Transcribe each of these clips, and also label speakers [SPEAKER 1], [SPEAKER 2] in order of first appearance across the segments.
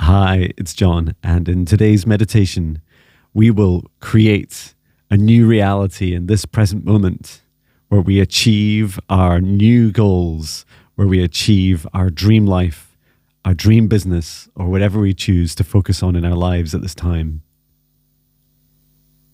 [SPEAKER 1] Hi, it's Jon, and in today's meditation, we will create a new reality in this present moment where we achieve our new goals, where we achieve our dream life, our dream business, or whatever we choose to focus on in our lives at this time.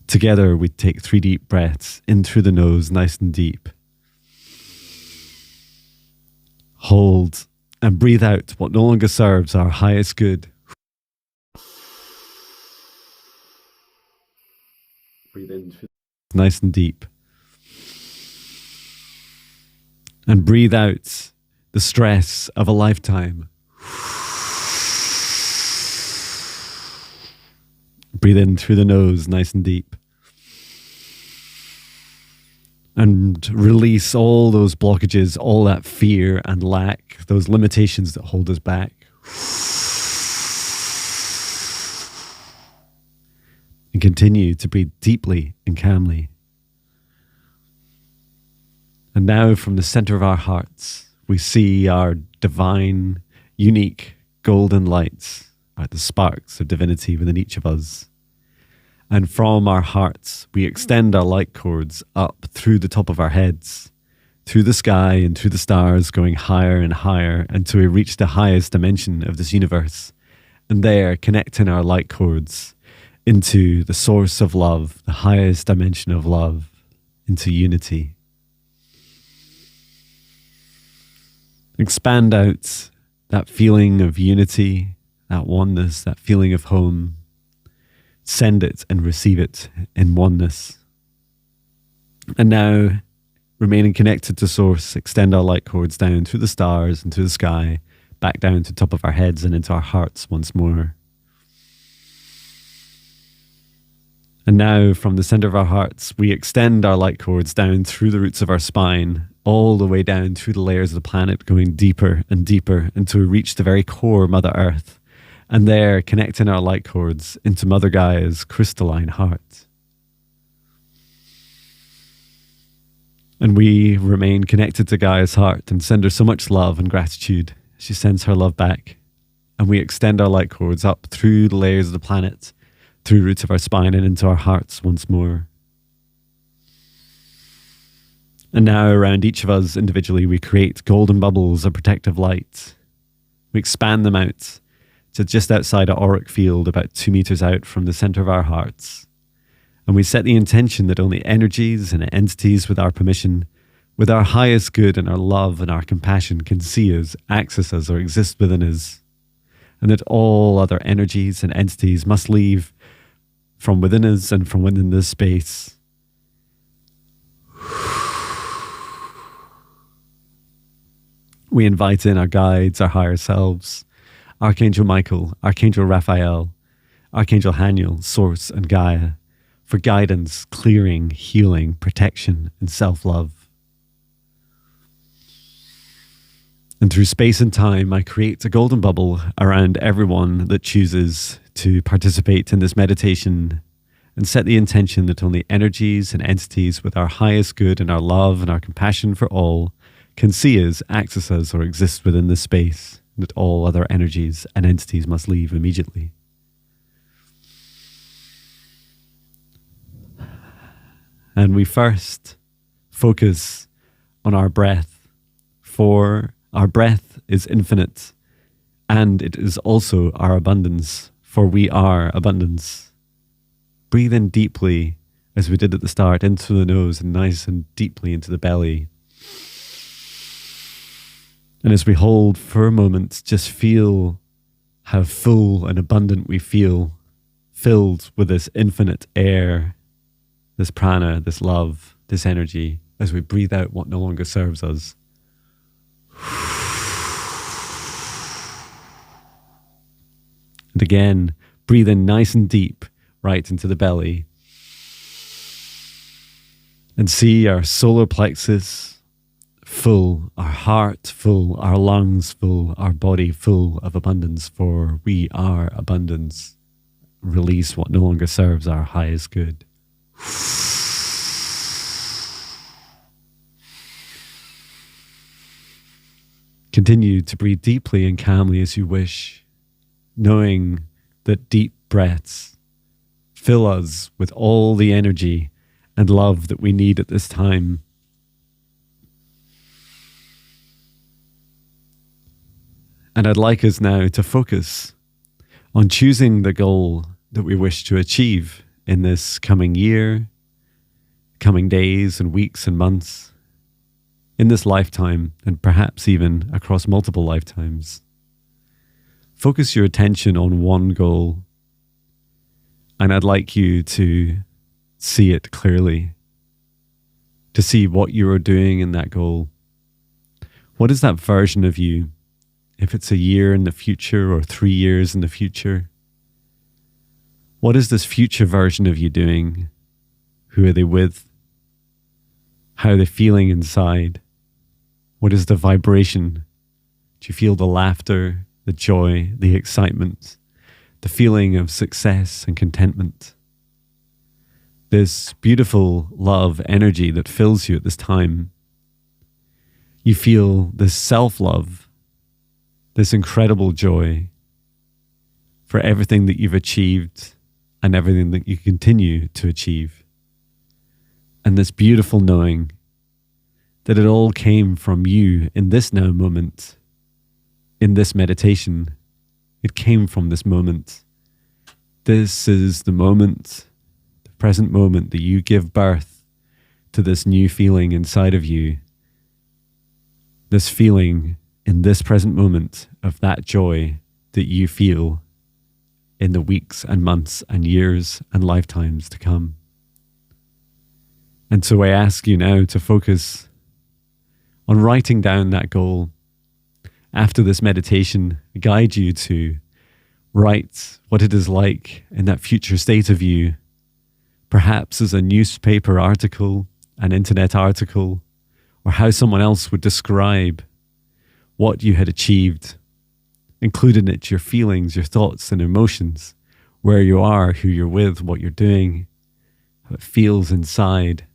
[SPEAKER 1] Together, we take 3 deep breaths in through the nose, nice and deep. Hold and breathe out what no longer serves our highest good. Breathe in nice and deep. And breathe out the stress of a lifetime. Breathe in through the nose, nice and deep. And release all those blockages, all that fear and lack, those limitations that hold us back. And continue to breathe deeply and calmly. And now from the center of our hearts, we see our divine, unique, golden lights, the sparks of divinity within each of us. And from our hearts, we extend our light cords up through the top of our heads, through the sky and through the stars, going higher and higher until we reach the highest dimension of this universe. And there, connecting our light cords into the source of love, the highest dimension of love, into unity. Expand out that feeling of unity, that oneness, that feeling of home. Send it and receive it in oneness. And now, remaining connected to Source, extend our light cords down through the stars and through the sky, back down to the top of our heads and into our hearts once more. And now, from the center of our hearts, we extend our light cords down through the roots of our spine, all the way down through the layers of the planet, going deeper and deeper until we reach the very core, Mother Earth. And there, connecting our light cords into Mother Gaia's crystalline heart. And we remain connected to Gaia's heart and send her so much love and gratitude. She sends her love back. And we extend our light cords up through the layers of the planet, through the roots of our spine and into our hearts once more. And now around each of us individually, we create golden bubbles of protective light. We expand them out to just outside our auric field, about 2 meters out from the center of our hearts. And we set the intention that only energies and entities with our permission, with our highest good and our love and our compassion can see us, access us, or exist within us. And that all other energies and entities must leave from within us and from within this space. We invite in our guides, our higher selves, Archangel Michael, Archangel Raphael, Archangel Haniel, Source, and Gaia, for guidance, clearing, healing, protection, and self-love. And through space and time, I create a golden bubble around everyone that chooses to participate in this meditation and set the intention that only energies and entities with our highest good and our love and our compassion for all can see us, access us, or exist within this space. That all other energies and entities must leave immediately. And we first focus on our breath, for our breath is infinite, and it is also our abundance, for we are abundance. Breathe in deeply, as we did at the start, into the nose and nice and deeply into the belly. And as we hold for a moment, just feel how full and abundant we feel, filled with this infinite air, this prana, this love, this energy, as we breathe out what no longer serves us. And again, breathe in nice and deep, right into the belly. And see our solar plexus full, our heart full, our lungs full, our body full of abundance, for we are abundance. Release what no longer serves our highest good. Continue to breathe deeply and calmly as you wish. knowing that deep breaths fill us with all the energy and love that we need at this time. And I'd like us now to focus on choosing the goal that we wish to achieve in this coming year, coming days and weeks and months, in this lifetime, and perhaps even across multiple lifetimes. Focus your attention on one goal, and I'd like you to see it clearly, to see what you are doing in that goal. What is that version of you? If it's a year in the future or 3 years in the future, what is this future version of you doing? Who are they with? How are they feeling inside? What is the vibration? Do you feel the laughter, the joy, the excitement, the feeling of success and contentment? This beautiful love energy that fills you at this time. You feel this self-love, this incredible joy for everything that you've achieved and everything that you continue to achieve. And this beautiful knowing that it all came from you in this now moment, in this meditation. It came from this moment. This is the moment, the present moment, that you give birth to this new feeling inside of you. This feeling in this present moment of that joy that you feel in the weeks and months and years and lifetimes to come. And so I ask you now to focus on writing down that goal. After this meditation, I guide you to write what it is like in that future state of you, perhaps as a newspaper article, an internet article, or how someone else would describe what you had achieved. Include in it your feelings, your thoughts and emotions, where you are, who you're with, what you're doing, how it feels inside.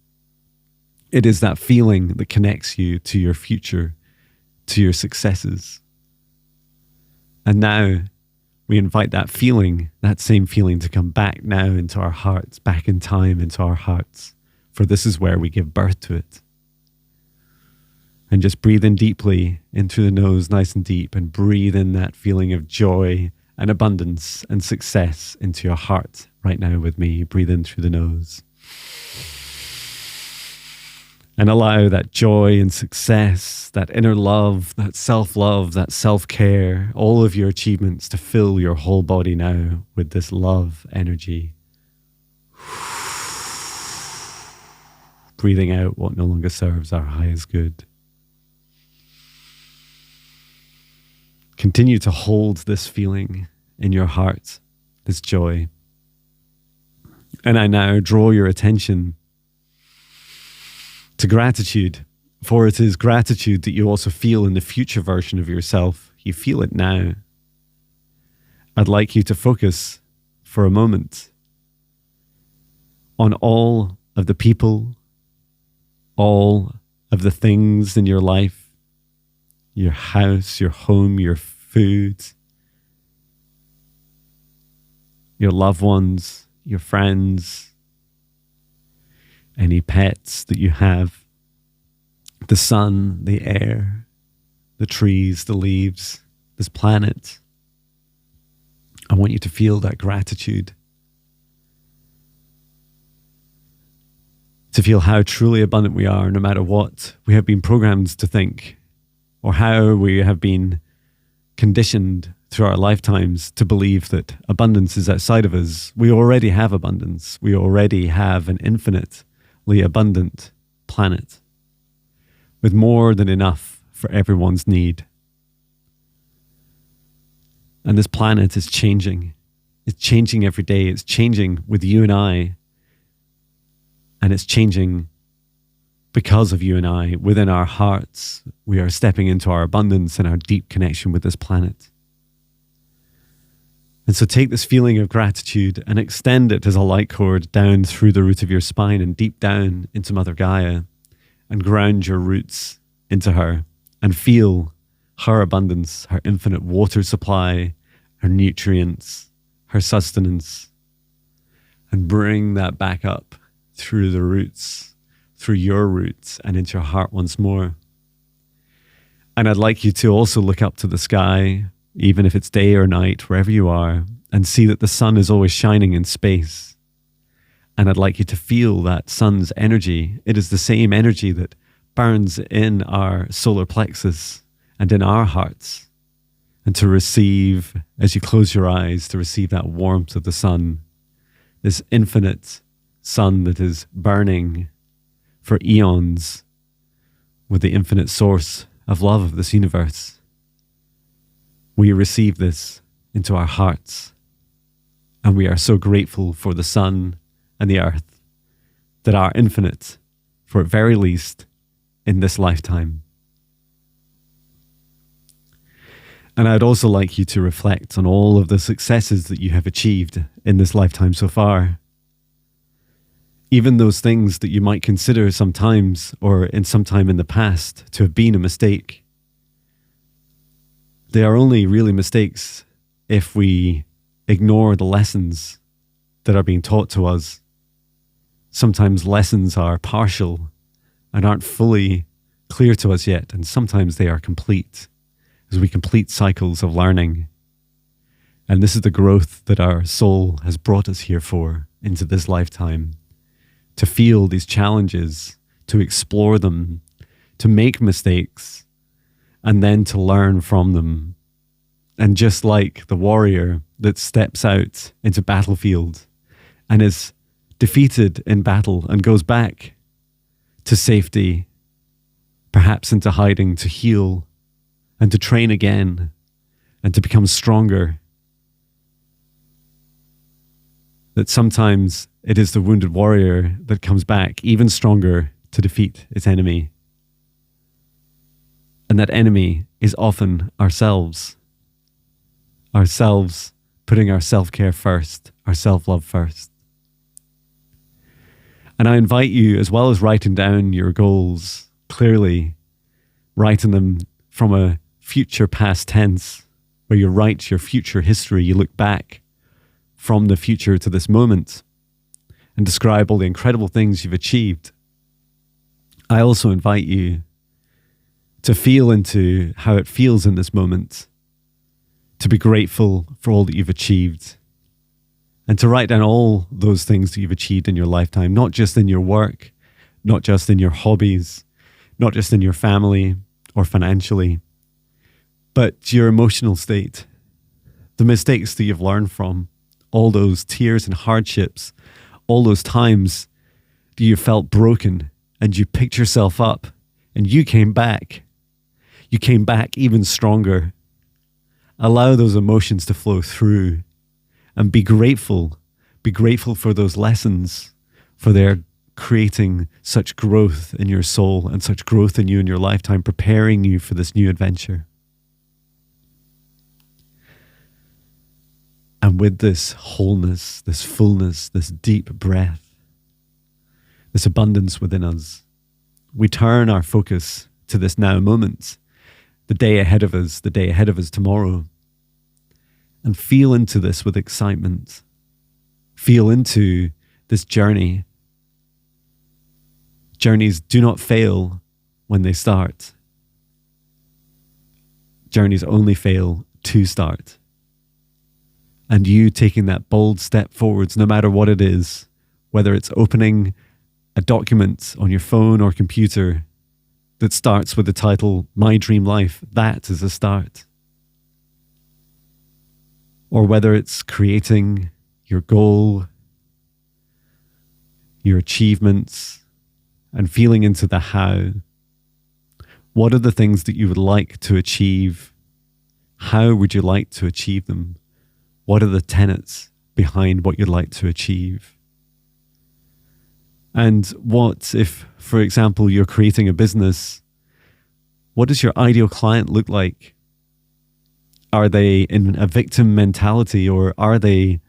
[SPEAKER 1] It is that feeling that connects you to your future, to your successes. And now we invite that feeling, that same feeling, to come back now into our hearts, back in time into our hearts, for this is where we give birth to it. And just breathe in deeply in through the nose, nice and deep, and breathe in that feeling of joy and abundance and success into your heart right now with me. Breathe in through the nose. And allow that joy and success, that inner love, that self-love, that self-care, all of your achievements to fill your whole body now with this love energy. Breathing out what no longer serves our highest good. Continue to hold this feeling in your heart, this joy. And I now draw your attention to gratitude, for it is gratitude that you also feel in the future version of yourself. You feel it now. I'd like you to focus for a moment on all of the people, all of the things in your life, your house, your home, your food, your loved ones, your friends, any pets that you have, the sun, the air, the trees, the leaves, this planet. I want you to feel that gratitude. To feel how truly abundant we are, no matter what we have been programmed to think, or how we have been conditioned through our lifetimes to believe that abundance is outside of us. We already have abundance. We already have an infinitely abundant planet with more than enough for everyone's need. And this planet is changing. It's changing every day. It's changing with you and I. And it's changing because of you and I. Within our hearts, we are stepping into our abundance and our deep connection with this planet. And so take this feeling of gratitude and extend it as a light cord down through the root of your spine and deep down into Mother Gaia, and ground your roots into her and feel her abundance, her infinite water supply her nutrients, her sustenance, and bring that back up through the roots, through your roots and into your heart once more. And I'd like you to also look up to the sky, even if it's day or night, wherever you are, and see that the sun is always shining in space. And I'd like you to feel that sun's energy. It is the same energy that burns in our solar plexus and in our hearts. And to receive, as you close your eyes, to receive that warmth of the sun, this infinite sun that is burning for eons with the infinite source of love of this universe. We receive this into our hearts, and we are so grateful for the sun and the earth that are infinite, for at very least in this lifetime. And I'd also like you to reflect on all of the successes that you have achieved in this lifetime so far. Even those things that you might consider sometimes or in some time in the past to have been a mistake. They are only really mistakes if we ignore the lessons that are being taught to us. Sometimes lessons are partial and aren't fully clear to us yet, and sometimes they are complete as we complete cycles of learning. And this is the growth that our soul has brought us here for into this lifetime. To feel these challenges, to explore them, to make mistakes, and then to learn from them. And just like the warrior that steps out into battlefield and is defeated in battle and goes back to safety, perhaps into hiding to heal and to train again and to become stronger, that sometimes it is the wounded warrior that comes back even stronger to defeat its enemy. And that enemy is often ourselves. Ourselves putting our self-care first, our self-love first. And I invite you, as well as writing down your goals clearly, writing them from a future past tense, where you write your future history, you look back from the future to this moment and describe all the incredible things you've achieved. I also invite you to feel into how it feels in this moment, to be grateful for all that you've achieved, and to write down all those things that you've achieved in your lifetime, not just in your work, not just in your hobbies, not just in your family or financially, but your emotional state, the mistakes that you've learned from, all those tears and hardships, all those times that you felt broken and you picked yourself up and you came back. You came back even stronger. Allow those emotions to flow through and be grateful. Be grateful for those lessons, for their creating such growth in your soul and such growth in you in your lifetime, preparing you for this new adventure. And with this wholeness, this fullness, this deep breath, this abundance within us, we turn our focus to this now moment, the day ahead of us, the day ahead of us tomorrow, and feel into this with excitement. Feel into this journey. Journeys do not fail when they start. Journeys only fail to start. And you taking that bold step forwards, no matter what it is, whether it's opening a document on your phone or computer that starts with the title, My Dream Life, that is a start. Or whether it's creating your goal, your achievements, and feeling into the how. What are the things that you would like to achieve? How would you like to achieve them? What are the tenets behind what you'd like to achieve? And what if, for example, you're creating a business? What does your ideal client look like? Are they in a victim mentality, or are they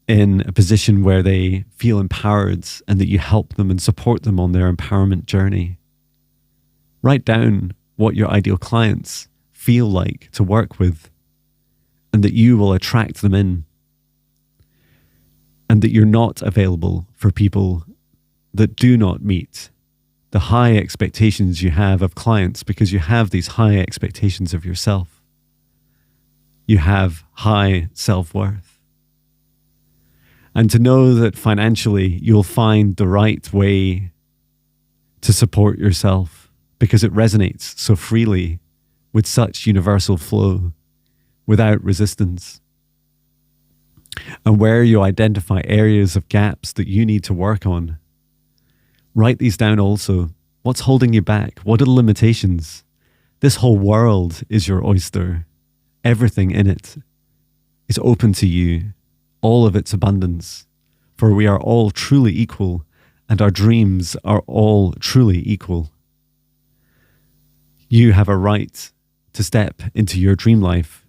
[SPEAKER 1] in a position where they feel empowered and that you help them and support them on their empowerment journey? Write down what your ideal clients feel like to work with and that you will attract them in, and that you're not available for people that do not meet the high expectations you have of clients, because you have these high expectations of yourself. You have high self-worth. And to know that financially you'll find the right way to support yourself because it resonates so freely with such universal flow without resistance. And where you identify areas of gaps that you need to work on, write these down also. What's holding you back? What are the limitations? This whole world is your oyster. Everything in it is open to you, all of its abundance. For we are all truly equal, and our dreams are all truly equal. You have a right to step into your dream life.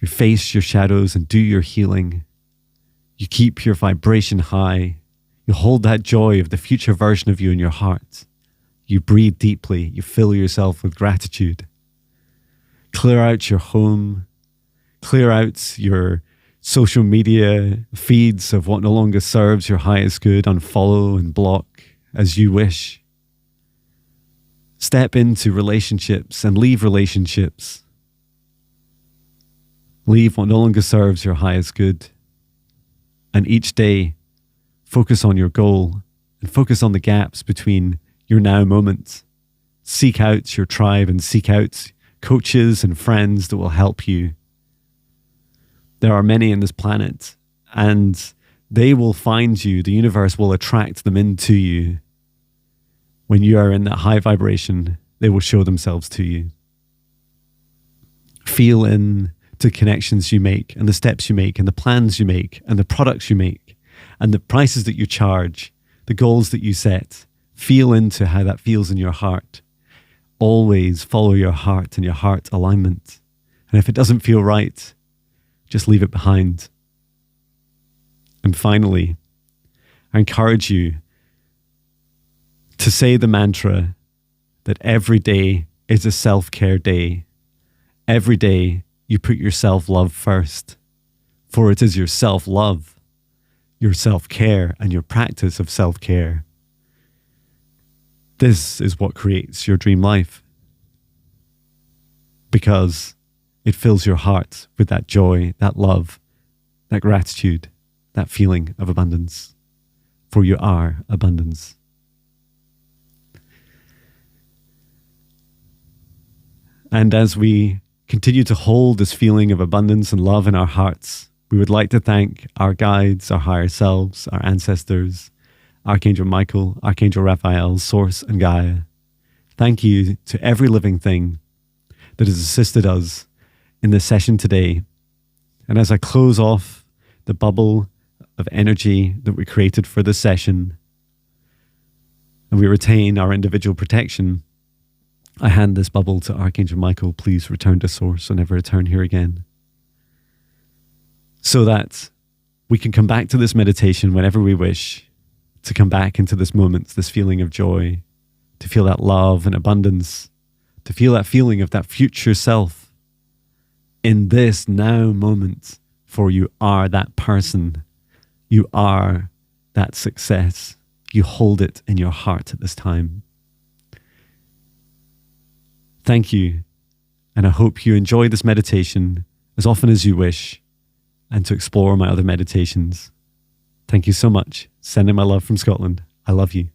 [SPEAKER 1] You face your shadows and do your healing. You keep your vibration high. You hold that joy of the future version of you in your heart. You breathe deeply. You fill yourself with gratitude. Clear out your home. Clear out your social media feeds of what no longer serves your highest good. Unfollow and block as you wish. Step into relationships and leave relationships. Leave what no longer serves your highest good. And each day, focus on your goal and focus on the gaps between your now moments. Seek out your tribe and seek out coaches and friends that will help you. There are many in this planet, and they will find you. The universe will attract them into you. When you are in that high vibration, they will show themselves to you. Feel in to connections you make and the steps you make and the plans you make and the products you make and the prices that you charge, the goals that you set. Feel into how that feels in your heart. Always follow your heart and your heart alignment. And if it doesn't feel right, just leave it behind. And finally, I encourage you to say the mantra that every day is a self-care day. Every day you put your self-love first, for it is your self-love, your self-care, and your practice of self-care. This is what creates your dream life, because it fills your heart with that joy, that love, that gratitude, that feeling of abundance, for you are abundance. And as we continue to hold this feeling of abundance and love in our hearts, we would like to thank our guides, our higher selves, our ancestors, Archangel Michael, Archangel Raphael, Source, and Gaia. Thank you to every living thing that has assisted us in this session today. And as I close off the bubble of energy that we created for this session, and we retain our individual protection, I hand this bubble to Archangel Michael. Please return to Source and never return here again, so that we can come back to this meditation whenever we wish, to come back into this moment, this feeling of joy, to feel that love and abundance, to feel that feeling of that future self in this now moment, for you are that person. You are that success. You hold it in your heart at this time. Thank you, and I hope you enjoy this meditation as often as you wish, and to explore my other meditations. Thank you so much. Sending my love from Scotland. I love you.